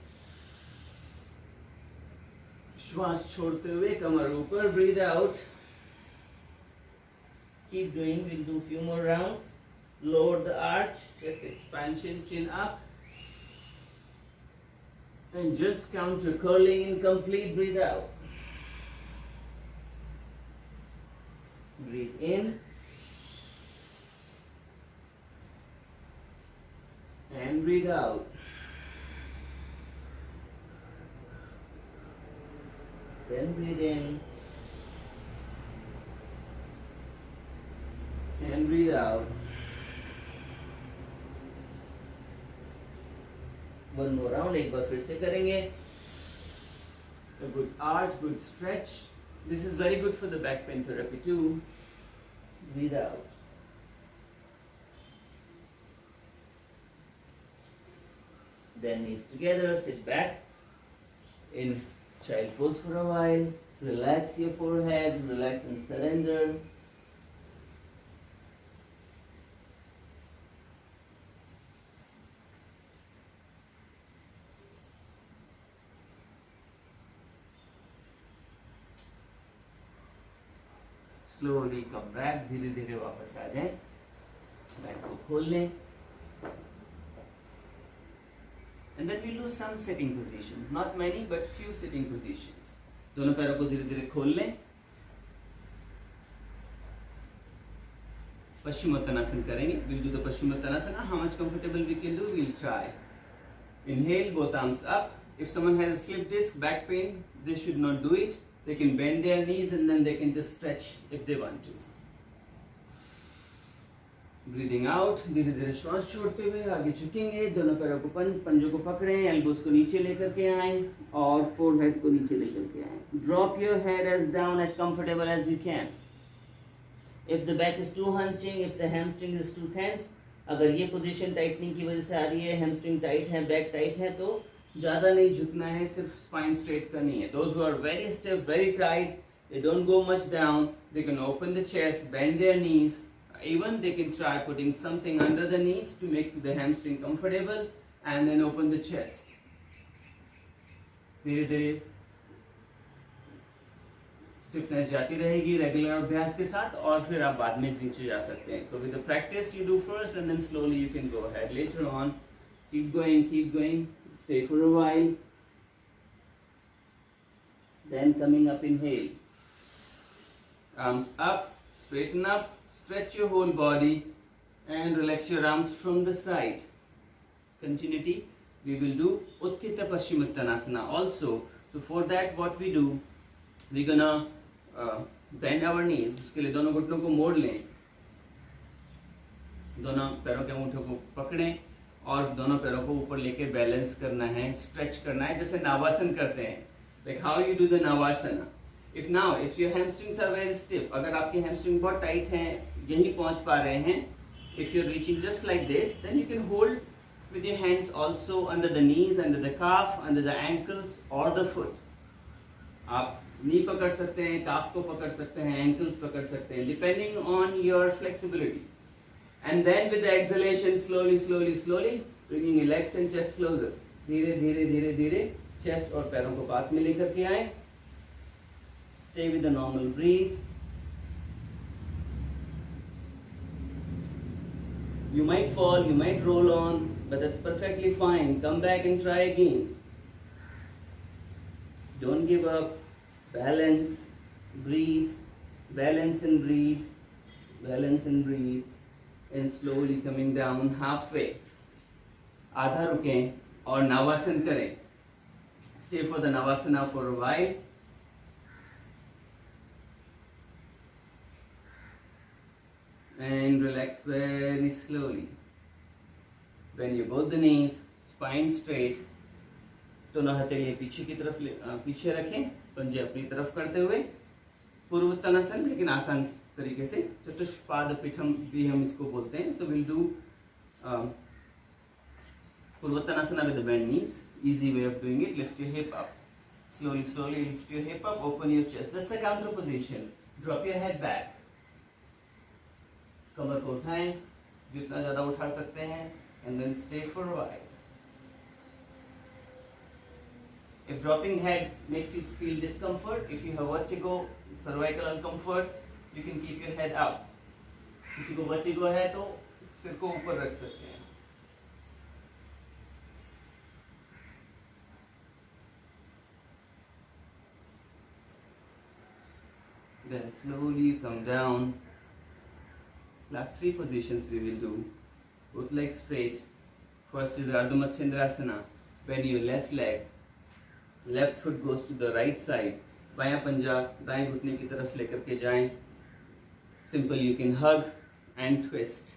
श्वास छोड़ते हुए कमर ऊपर, breathe out. Keep doing, we'll do few more rounds. Lower the arch, chest expansion, chin up. And just counter curling incomplete, breathe out. Breathe in. And breathe out. Then breathe in. And breathe out. One more round, एक बार फिर से करेंगे. A good arch, good stretch. This is very good for the back pain therapy too. Breathe out. Then knees together, sit back in child pose for a while. Relax your forehead, relax and surrender. Slowly come back, धीरे धीरे वापस आ जाएं. Back को खोल लें. And then we'll do some sitting positions. Not many, but few sitting positions. दोनों पैरों को धीरे धीरे खोल लें. Paschimottanasana करेंगे. We'll do the Paschimottanasana. How much comfortable we can do, we'll try. Inhale, both arms up. If someone has a slip disc, back pain, they should not do it. They can bend their knees and then they can just stretch if they want to. Breathing out, धीरे धीरे श्वास छोड़ते हुए आगे झुकेंगे, दोनों पैरों को पंजों को पकड़ें, एल्बोज को नीचे लेकर के आएं और फोरहेड को नीचे लेकर के आएं. Drop your head as down as comfortable as you can. If the back is too hunching, if the hamstring is too tense, अगर ये पोजीशन टाइटनिंग की वजह से आ रही है, हैमस्ट्रिंग टाइट है, बैक टाइट है, तो ज़्यादा नहीं झुकना है, सिर्फ स्पाइन स्ट्रेट करनी है. Those who are very stiff, very tight, they don't go much down, they can open the chest, bend their knees. Even they can try putting something under the knees to make the hamstring comfortable and then open the chest. धीरे धीरे stiffness जाती रहेगी regular अभ्यास के साथ और फिर आप बाद में नीचे जा सकते हैं. So with the practice you do first and then slowly you can go ahead later on. Keep going, stay for a while. Then coming up, inhale. Arms up, straighten up. Stretch your whole body and relax your arms from the side. Continuity, we will do Utthita Paschimottanasana also. So for that what we do, we're gonna bend our knees. उसके लिए दोनों घुटनों को मोड़ लें, दोनों पैरों के अंगूठों को पकड़ें और दोनों पैरों को ऊपर लेके बैलेंस करना है, स्ट्रेच करना है, जैसे नावासन करते हैं. Like how you do the Navasana. If your hamstrings are very stiff, अगर आपके hamstring बहुत tight हैं, यहीं पहुंच पा रहे हैं, if you're reaching just like this, then you can hold with your hands also under the knees, under the calf, under the ankles or the foot. आप knee पकड़ सकते हैं, calf को पकड़ सकते हैं, ankles पकड़ सकते हैं, depending on your flexibility. And then with the exhalation, slowly, bringing your legs and chest closer. धीरे chest और पैरों को पास में लेकर के आए. Stay with the normal breathe. You might fall, you might roll on, but that's perfectly fine. Come back and try again. Don't give up. Balance, breathe, balance and breathe, and slowly coming down halfway. आधा रुकें और नवासन करें. Stay for the Navasana for a while. And relax very slowly. Bend your both the knees, spine straight. दोनों हथेलियां पीछे की तरफ पीछे रखें, पंजे अपनी तरफ करते हुए. पूर्वोत्तानासन, लेकिन आसान तरीके से. चतुष्पाद पीठम भी हम इसको बोलते हैं. So we'll do Purvottanasana with the bent knees. Easy way of doing it. Lift your hip up. Slowly lift your hip up. Open your chest. Just the counter position. Drop your head back. कमर को उठाएं, जितना ज़्यादा उठा सकते हैं, and then stay for a while. If dropping head makes you feel discomfort, if you have vertigo, cervical uncomfort, you can keep your head up. किसी को vertigo है तो सिर को ऊपर रख सकते हैं. Then slowly come down. Last three positions we will do. Both legs straight. First is Ardha Matsyendrasana. Bend your left leg. Left foot goes to the right side. बायां पंजा दाएं घुटने की तरफ लेकर के जाएं. Simple, you can hug and twist.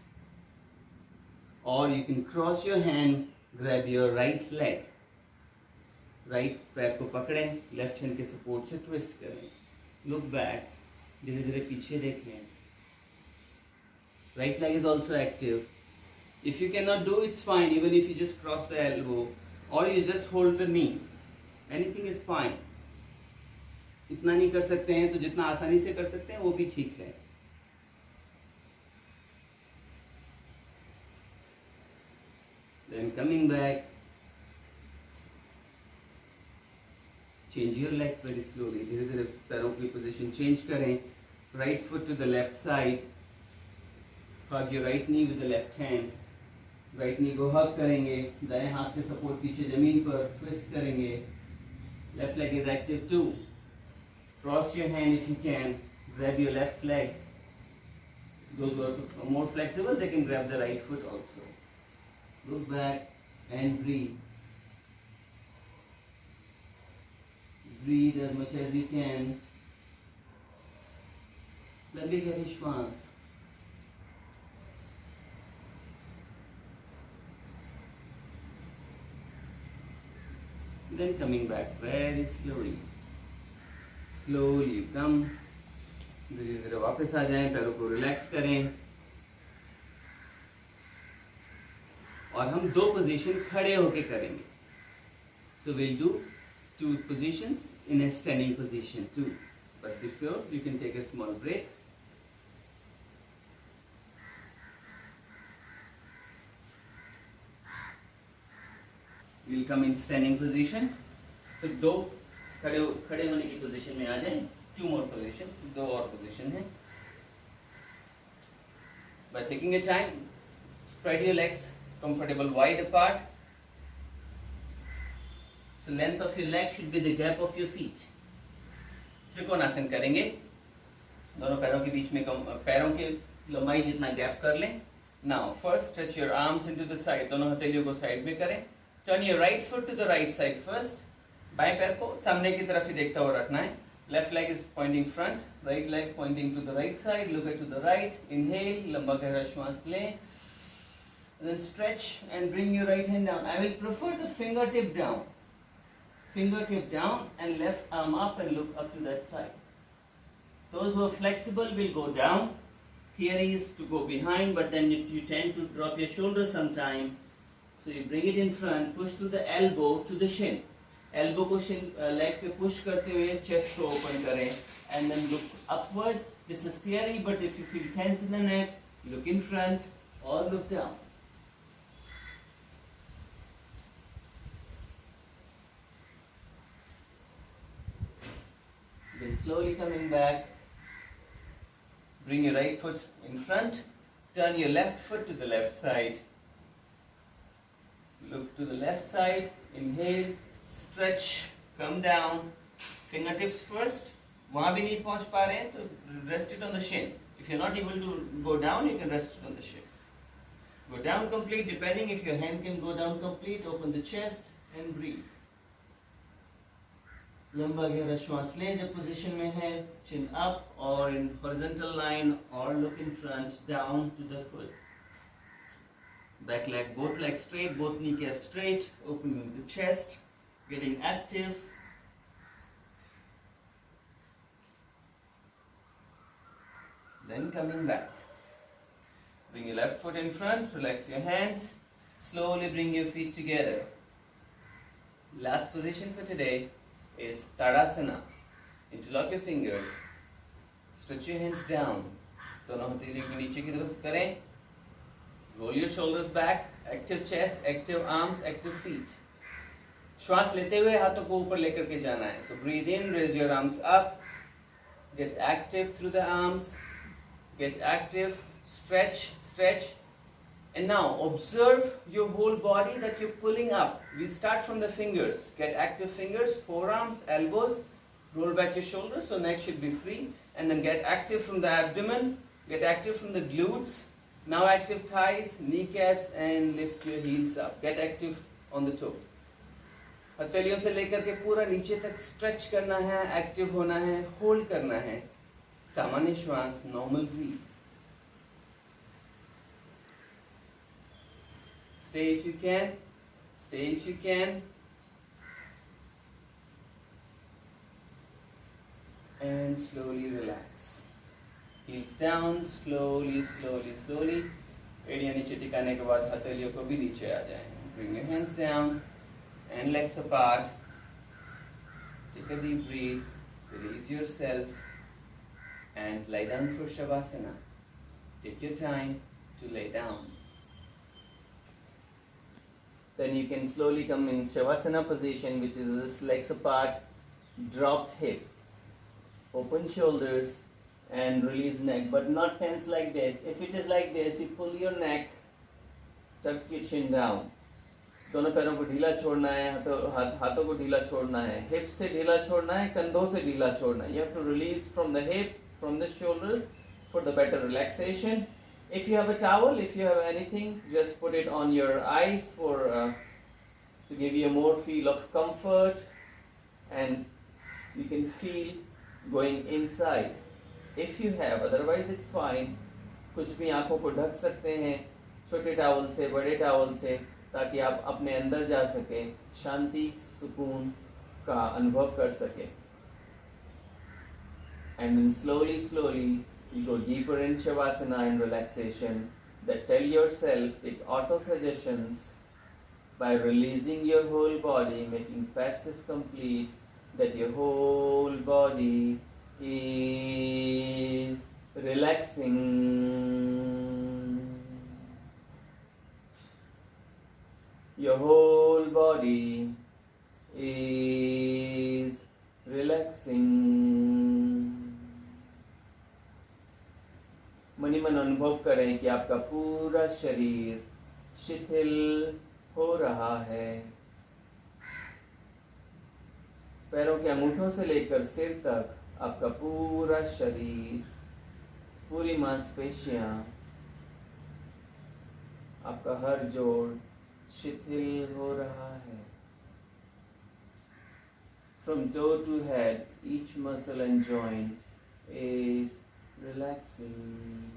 Or you can cross your hand, grab your right leg. Right पैर को पकड़ें, left hand के support से twist करें. Look back. धीरे धीरे पीछे देखें. Right leg is also active. If you cannot do, it's fine. Even if you just cross the elbow or you just hold the knee, anything is fine. इतना नहीं कर सकते हैं तो जितना आसानी से कर सकते हैं वो भी ठीक है. Then coming back, change your leg very slowly. धीरे धीरे पैरों की पोजीशन चेंज करें. Right foot to the left side. Hug your right knee with the left hand. Right knee को hug करेंगे. दाएं हाथ के सपोर्ट पीछे जमीन पर twist करेंगे. Left leg is active too. Cross your hand if you can. Grab your left leg. Those who are more flexible, they can grab the right foot also. Look back and breathe. Breathe as much as you can. लंबी गहरी श्वास. Then coming back very slowly. Slowly you come. धीरे धीरे वापस आ जाएं, पैरों को relax करें. और हम 2 पोजीशन खड़े होके करेंगे. So we'll do 2 positions in a standing position too. But before you can take a small break. We'll come in standing position. So 2 खड़े होने की पोजीशन में आ जाएं. 2 more positions, 2 और पोजीशन है. By taking your time, spread your legs comfortable wide apart. So length of your leg should be the gap of your feet. Trikonasana करेंगे. दोनों पैरों के बीच में पैरों की लंबाई जितना गैप कर लें. Now first stretch your arms into the side. दोनों हथेलियों को साइड में करें. Turn your right foot to the right side first. बाएं पैर को सामने की तरफ ही देखता हुआ रखना है. Left leg is pointing front. Right leg pointing to the right side. Look to the right. Inhale. लंबा गहरा श्वास लें. Then stretch and bring your right hand down. I will prefer the fingertip down. Fingertip down and left arm up and look up to that side. Those who are flexible will go down. Theory is to go behind, but then you tend to drop your shoulder sometime. So you bring it in front, push to the elbow to the shin. Elbow को shin leg पे push करते हुए chest को open करें and then look upward. This is theory, but if you feel tense in the neck, look in front or look down. Then slowly coming back, bring your right foot in front, turn your left foot to the left side. Look to the left side, inhale, stretch, come down, fingertips first. वहाँ भी नहीं पहुँच पा रहे हैं तो rest it on the shin. If you're not able to go down, you can rest it on the shin. Go down complete, depending if your hand can go down complete, open the chest and breathe. लंबा गहरा श्वास लें जब position में है. Chin up or in horizontal line or look in front, down to the foot. Back leg, both legs straight, both kneecaps straight, opening the chest, getting active. Then coming back. Bring your left foot in front, relax your hands, slowly bring your feet together. Last position for today is Tadasana. Interlock your fingers, stretch your hands down. दोनों हथेलियों को नीचे की तरफ करें. Roll your shoulders back, active chest, active arms, active feet. श्वास लेते हुए हाथों को ऊपर लेकर के जाना है. So breathe in, raise your arms up, get active through the arms, get active, stretch, stretch. And now observe your whole body that you're pulling up. We start from the fingers. Get active fingers, forearms, elbows, roll back your shoulders so neck should be free. And then get active from the abdomen, get active from the glutes. Now active thighs, kneecaps and lift your heels up. Get active on the toes. हथेलियों से लेकर के पूरा नीचे तक stretch करना है, active होना है, होल्ड करना है. सामान्य श्वास, normal breath. Stay if you can. Stay if you can. And slowly relax. Heels down, slowly, slowly, slowly. एड़ियाँ नीचे टिकाने के बाद हथेलियों को भी नीचे आ जाएं. Bring your hands down and legs apart. Take a deep breath. Release yourself and lie down for Shavasana. Take your time to lay down. Then you can slowly come in Shavasana position, which is this legs apart, dropped hip, open shoulders and release neck, but not tense like this. If it is like this, you pull your neck, tuck your chin down. दोनों पैरों को ढीला छोड़ना है, हाथों को ढीला छोड़ना है, हिप से ढीला छोड़ना है, कंधों से ढीला छोड़ना है. You have to release from the hip, from the shoulders for the better relaxation. If you have a towel, if you have anything, just put it on your eyes for to give you a more feel of comfort and You can feel going inside. If you have, otherwise it's fine. कुछ भी आंखों को ढक सकते हैं छोटे towel से, बड़े टॉवल से, ताकि आप अपने अंदर जा सकें, शांति सुकून का अनुभव कर सकें. And then slowly, slowly, you go deeper in Shavasana and relaxation. That tell yourself, take auto-suggestions by releasing your whole body, making passive complete, that your whole body is relaxing. Your whole body is relaxing. Money मन अनुभव करें कि आपका पूरा शरीर शिथिल हो रहा है. पैरों के अंगूठों से लेकर सिर तक आपका पूरा शरीर, पूरी मांसपेशियां, आपका हर जोड़ शिथिल हो रहा है. From toe to head, each muscle and joint is relaxing.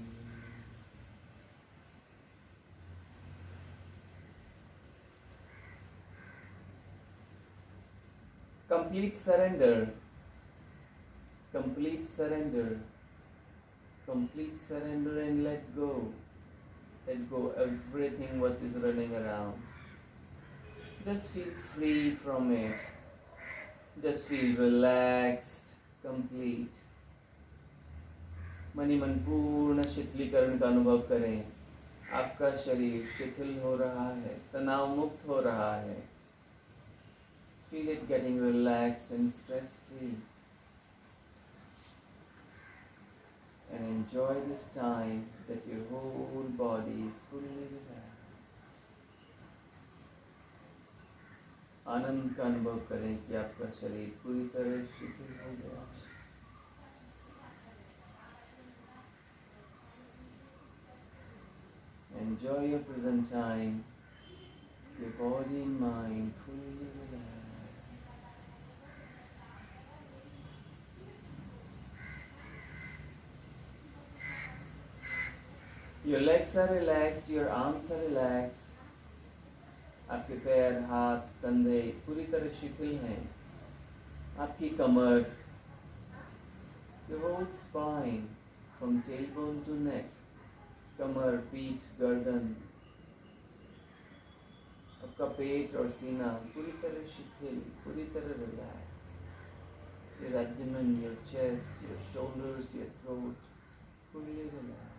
Complete surrender, complete surrender, complete surrender, and let go. Let go everything what is running around. Just feel free from it. Just feel relaxed, complete. Money मन पूर्ण शिथिलीकरण का अनुभव करें. आपका शरीर शिथिल हो रहा है, तनाव मुक्त हो रहा है. Feel it getting relaxed and stress free. And enjoy this time that your whole body is fully relaxed. आनंद का अनुभव करें कि आपका शरीर पूरी तरह शिथिल हो गया है. Enjoy your present time, your body and mind fully relaxed. Your legs are relaxed, your arms are relaxed. आपके पैर, हाथ, कंधे पूरी तरह शिथिल हैं. आपकी कमर, your whole spine from tailbone to neck, कमर, पीठ, गर्दन, आपका पेट और सीना पूरी तरह शिथिल, पूरी तरह relax. Your abdomen, your chest, your shoulders, your throat, fully relaxed.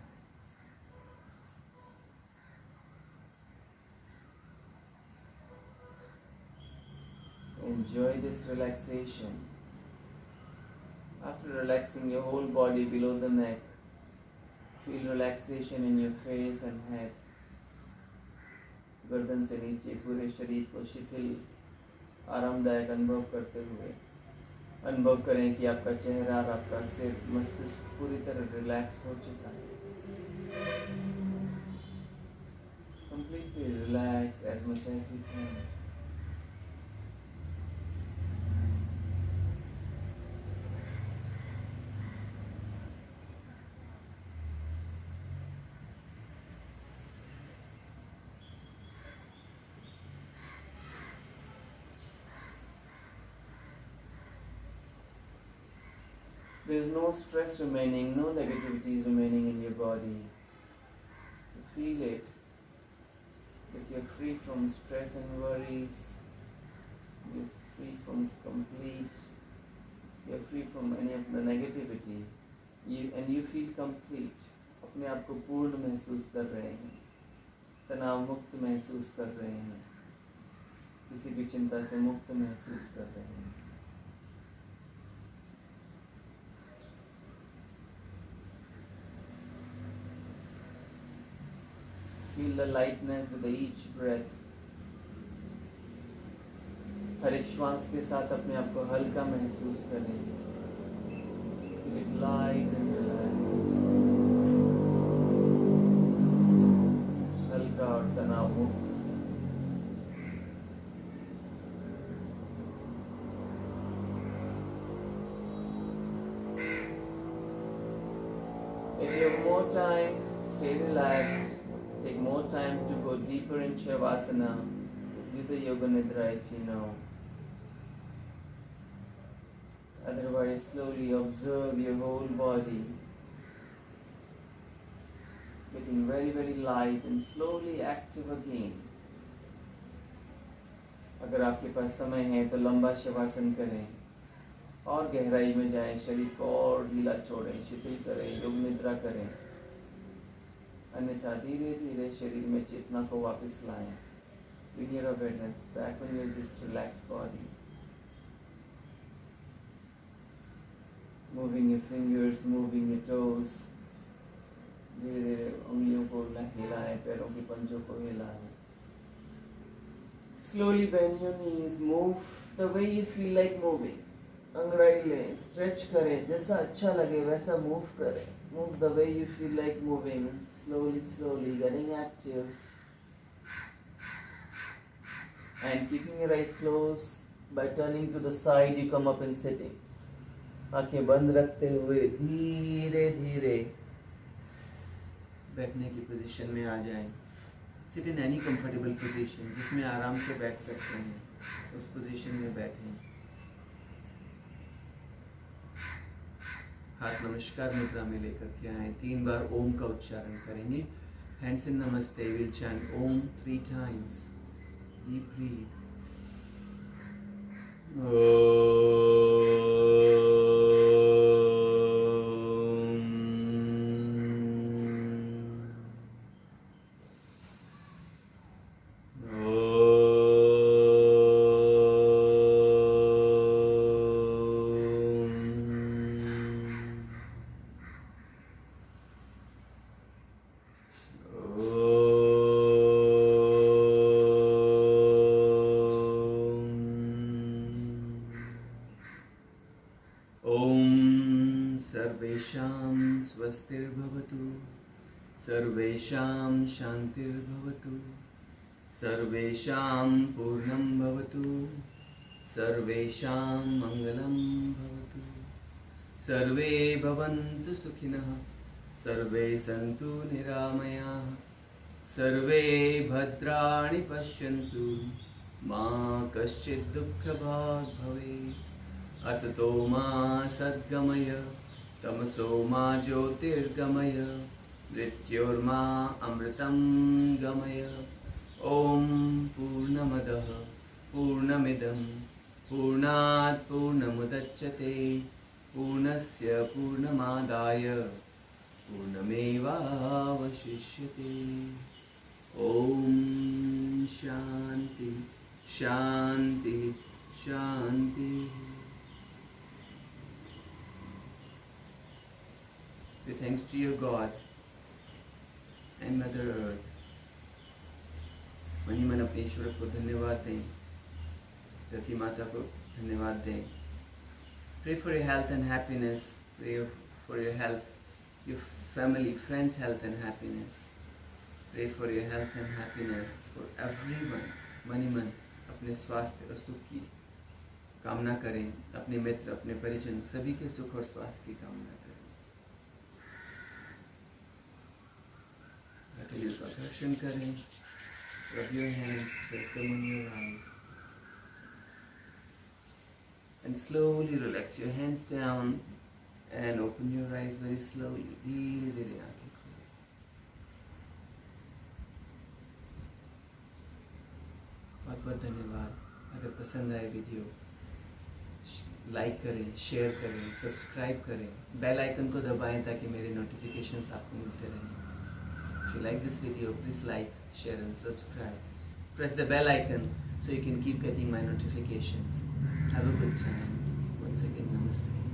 Enjoy this relaxation. After relaxing your whole body below the neck, feel relaxation in your face and head. गर्दन से नीचे पूरे शरीर को शिथिल, आरामदायक अनुभव करते हुए अनुभव करें कि आपका चेहरा और आपका सिर, मस्तिष्क पूरी तरह रिलैक्स हो चुका है. Completely relax as much as you can. There is no stress remaining, no negativities remaining in your body. So feel it, that you're free from stress and worries. You're free from complete, you're free from any of the negativity. And you feel complete. अपने आप को पूर्ण महसूस कर रहे हैं, तनाव मुक्त महसूस कर रहे हैं, किसी भी चिंता से मुक्त महसूस कर रहे हैं. Feel the lightness with each breath. हर एक श्वास के साथ अपने आप को हल्का महसूस करें. Feel it light and relaxed. हल्का और तनाव मुक्त. more time, stay relaxed. Take more time to go deeper in Shavasana. Do the Yoga Nidra if you know. Otherwise, slowly observe your whole body getting very, very light and slowly active again. अगर आपके पास समय है तो लंबा शवासन करें और गहराई में जाएं, शरीर को और ढीला छोड़ें, शिथिल करें, योग निद्रा करें। अन्यथा धीरे धीरे शरीर में चेतना को वापस लाएं। Bring your awareness back on your this relaxed body. Moving your fingers, moving your toes. धीरे धीरे उंगलियों को हिलाएं, पैरों की पंजों को हिलाएं। Slowly bend your knees, move the way you feel like moving. अंगड़ाई लें, stretch करें, जैसा अच्छा लगे वैसा move करें. Move the way you feel like moving. Slowly, slowly, getting active. And keeping your eyes closed, by turning to the side, you come up and sitting. आंखें बंद रखते हुए धीरे धीरे बैठने की पोजीशन में आ जाएं। Sit in any comfortable position, जिसमें आराम से बैठ सकते हैं, उस पोजीशन में बैठें। हाथ नमस्कार मुद्रा में लेकर के आए। 3 बार ओम का उच्चारण करेंगे। Hands in namaste, will chant Om 3 times. Deep breathe. सर्वेषां स्वस्तिर्भवतु, सर्वेषां शान्तिर्भवतु, सर्वेषां पूर्णं भवतु, सर्वेषां मङ्गलं भवतु, सर्वे भवन्तु सुखिनः, सर्वे सन्तु निरामयाः, सर्वे भद्राणि पश्यन्तु, मा कश्चित् दुःखभाग् भवेत्। असतो मा सद्गमय, तमसो मा ज्योतिर्गमय, मृत्योर्मा अमृतं गमय। ओम पूर्णमदः पूर्णमिदं पूर्णात् पूर्णमुदच्यते, पूर्णस्य पूर्णमादाय पूर्णमेवावशिष्यते। ओम शांति शांति शांति। Give thanks to your God and Mother Earth. मन ही मन अपने ईश्वर को धन्यवाद दें, धरती माता को धन्यवाद दें। Pray for your health and happiness. Pray for your health, your family, friends' health and happiness. Pray for your health and happiness for everyone. मन ही मन अपने स्वास्थ्य और सुख की कामना करें, अपने मित्र, अपने परिजन सभी के सुख और स्वास्थ्य की कामना करें। हथेलियों का घर्षण करें। Rub your hands, press them on your eyes, and slowly relax your hands down and open your eyes very slowly. धीरे धीरे आंखें खोलें। बहुत बहुत धन्यवाद। अगर पसंद आए वीडियो लाइक करें, शेयर करें, सब्सक्राइब करें, बेल आइकन को दबाएं ताकि मेरे नोटिफिकेशंस आपको मिलते रहें। If you like this video, please like, share and subscribe. Press the bell icon so you can keep getting my notifications. Have a good time. Once again, namaste.